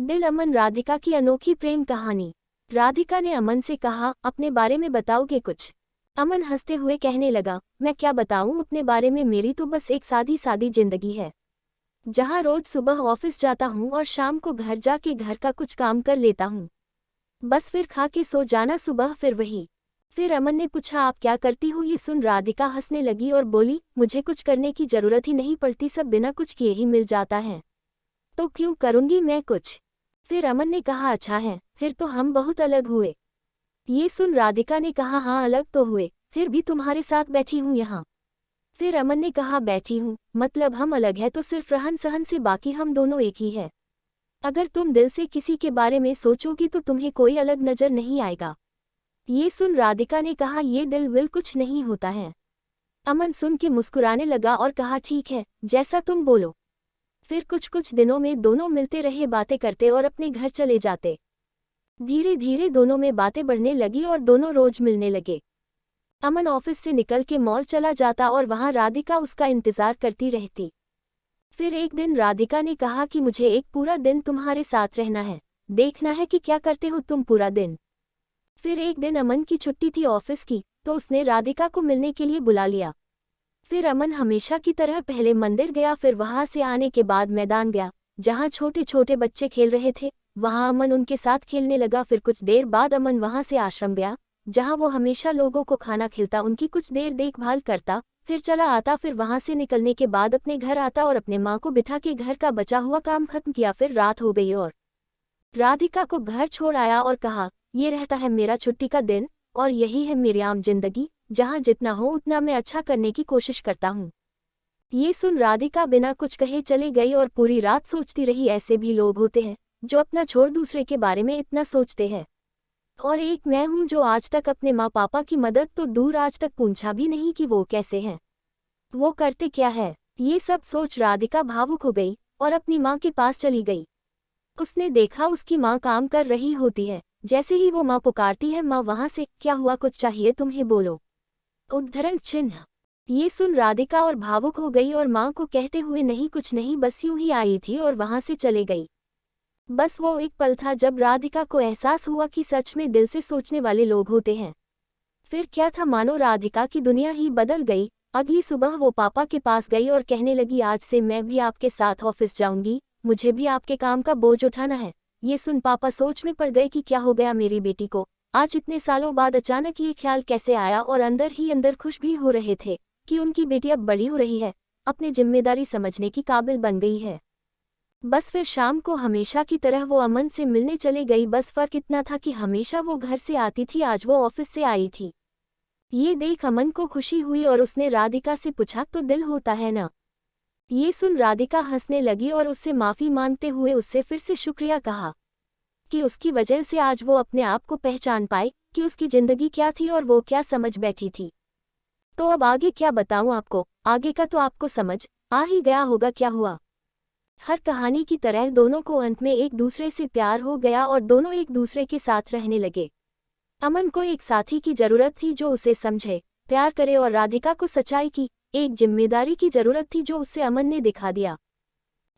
दिल अमन राधिका की अनोखी प्रेम कहानी। राधिका ने अमन से कहा, अपने बारे में बताओगे कुछ? अमन हंसते हुए कहने लगा, मैं क्या बताऊं अपने बारे में, मेरी तो बस एक सादी सादी जिंदगी है, जहां रोज सुबह ऑफिस जाता हूं और शाम को घर जाके घर का कुछ काम कर लेता हूं। बस फिर खा के सो जाना, सुबह फिर वही। फिर अमन ने पूछा, आप क्या करती हो? ये सुन राधिका हंसने लगी और बोली, मुझे कुछ करने की जरूरत ही नहीं पड़ती, सब बिना कुछ किए ही मिल जाता है, तो क्यों करूंगी मैं कुछ? फिर अमन ने कहा, अच्छा है, फिर तो हम बहुत अलग हुए। ये सुन राधिका ने कहा, हाँ अलग तो हुए, फिर भी तुम्हारे साथ बैठी हूँ यहाँ। फिर अमन ने कहा, बैठी हूँ मतलब हम अलग है तो सिर्फ रहन सहन से, बाकी हम दोनों एक ही है। अगर तुम दिल से किसी के बारे में सोचोगी तो तुम्हें कोई अलग नजर नहीं आएगा। ये सुन राधिका ने कहा, ये दिल विल कुछ नहीं होता है। अमन सुन के मुस्कुराने लगा और कहा, ठीक है, जैसा तुम बोलो। फिर कुछ कुछ दिनों में दोनों मिलते रहे, बातें करते और अपने घर चले जाते। धीरे धीरे दोनों में बातें बढ़ने लगी और दोनों रोज मिलने लगे। अमन ऑफिस से निकल के मॉल चला जाता और वहां राधिका उसका इंतजार करती रहती। फिर एक दिन राधिका ने कहा कि मुझे एक पूरा दिन तुम्हारे साथ रहना है, देखना है कि क्या करते हो तुम पूरा दिन। फिर एक दिन अमन की छुट्टी थी ऑफिस की, तो उसने राधिका को मिलने के लिए बुला लिया। फिर अमन हमेशा की तरह पहले मंदिर गया, फिर वहां से आने के बाद मैदान गया, जहां छोटे छोटे बच्चे खेल रहे थे। वहां अमन उनके साथ खेलने लगा। फिर कुछ देर बाद अमन वहां से आश्रम गया, जहां वो हमेशा लोगों को खाना खिलाता, उनकी कुछ देर देखभाल करता, फिर चला आता। फिर वहां से निकलने के बाद अपने घर आता और अपने माँ को बिठा के घर का बचा हुआ काम खत्म किया। फिर रात हो गई और राधिका को घर छोड़ आया और कहा, ये रहता है मेरा छुट्टी का दिन, और यही है मेरी आम जिंदगी, जहां जितना हो उतना मैं अच्छा करने की कोशिश करता हूँ। ये सुन राधिका बिना कुछ कहे चली गई और पूरी रात सोचती रही, ऐसे भी लोग होते हैं जो अपना छोड़ दूसरे के बारे में इतना सोचते हैं, और एक मैं हूँ जो आज तक अपने माँ पापा की मदद तो दूर, आज तक पूछा भी नहीं कि वो कैसे हैं, वो करते क्या है। ये सब सोच राधिका भावुक हो गई और अपनी माँ के पास चली गई। उसने देखा उसकी माँ काम कर रही होती है। जैसे ही वो माँ पुकारती है, माँ वहां से, क्या हुआ, कुछ चाहिए तुम्हें, बोलो। उद्धरण चिन्ह। ये सुन राधिका और भावुक हो गई और माँ को कहते हुए, नहीं कुछ नहीं, बस यूं ही आई थी, और वहां से चले गई। बस वो एक पल था जब राधिका को एहसास हुआ कि सच में दिल से सोचने वाले लोग होते हैं। फिर क्या था, मानो राधिका की दुनिया ही बदल गई। अगली सुबह वो पापा के पास गई और कहने लगी, आज से मैं भी आपके साथ ऑफिस जाऊंगी, मुझे भी आपके काम का बोझ उठाना है। ये सुन पापा सोच में पड़ गए कि क्या हो गया मेरी बेटी को, आज इतने सालों बाद अचानक ये ख्याल कैसे आया, और अंदर ही अंदर खुश भी हो रहे थे कि उनकी बेटी अब बड़ी हो रही है, अपनी जिम्मेदारी समझने की काबिल बन गई है। बस फिर शाम को हमेशा की तरह वो अमन से मिलने चले गई। बस फर्क इतना था कि हमेशा वो घर से आती थी, आज वो ऑफिस से आई थी। ये देख अमन को खुशी हुई और उसने राधिका से पूछा, तो दिल होता है ना? ये सुन राधिका हंसने लगी और उससे माफी मांगते हुए उससे फिर से शुक्रिया कहा कि उसकी वजह से आज वो अपने आप को पहचान पाए कि उसकी जिंदगी क्या थी और वो क्या समझ बैठी थी। तो अब आगे क्या बताऊं आपको, आगे का तो आपको समझ आ ही गया होगा क्या हुआ। हर कहानी की तरह दोनों को अंत में एक दूसरे से प्यार हो गया और दोनों एक दूसरे के साथ रहने लगे। अमन को एक साथी की जरूरत थी जो उसे समझे, प्यार करे, और राधिका को सच्चाई की एक जिम्मेदारी की जरूरत थी जो उसे अमन ने दिखा दिया।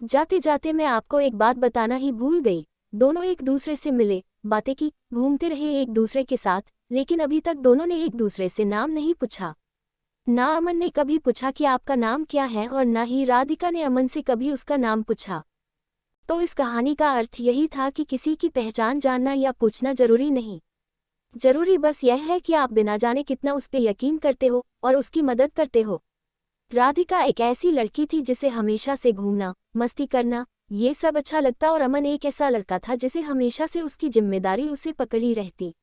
जाते जाते मैं आपको एक बात बताना ही भूल गई, दोनों एक दूसरे से मिले, बातें की, घूमते रहे एक दूसरे के साथ, लेकिन अभी तक दोनों ने एक दूसरे से नाम नहीं पूछा। ना अमन ने कभी पूछा कि आपका नाम क्या है, और ना ही राधिका ने अमन से कभी उसका नाम पूछा। तो इस कहानी का अर्थ यही था कि किसी की पहचान जानना या पूछना जरूरी नहीं, जरूरी बस यह है कि आप बिना जाने कितना उस पर यकीन करते हो और उसकी मदद करते हो। राधिका एक ऐसी लड़की थी जिसे हमेशा से घूमना, मस्ती करना, ये सब अच्छा लगता, और अमन एक ऐसा लड़का था जिसे हमेशा से उसकी जिम्मेदारी उसे पकड़ी रहती।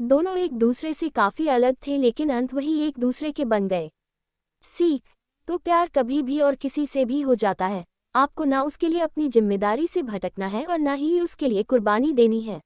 दोनों एक दूसरे से काफी अलग थे, लेकिन अंत वही एक दूसरे के बन गए। सीख। तो प्यार कभी भी और किसी से भी हो जाता है, आपको ना उसके लिए अपनी जिम्मेदारी से भटकना है और ना ही उसके लिए कुर्बानी देनी है।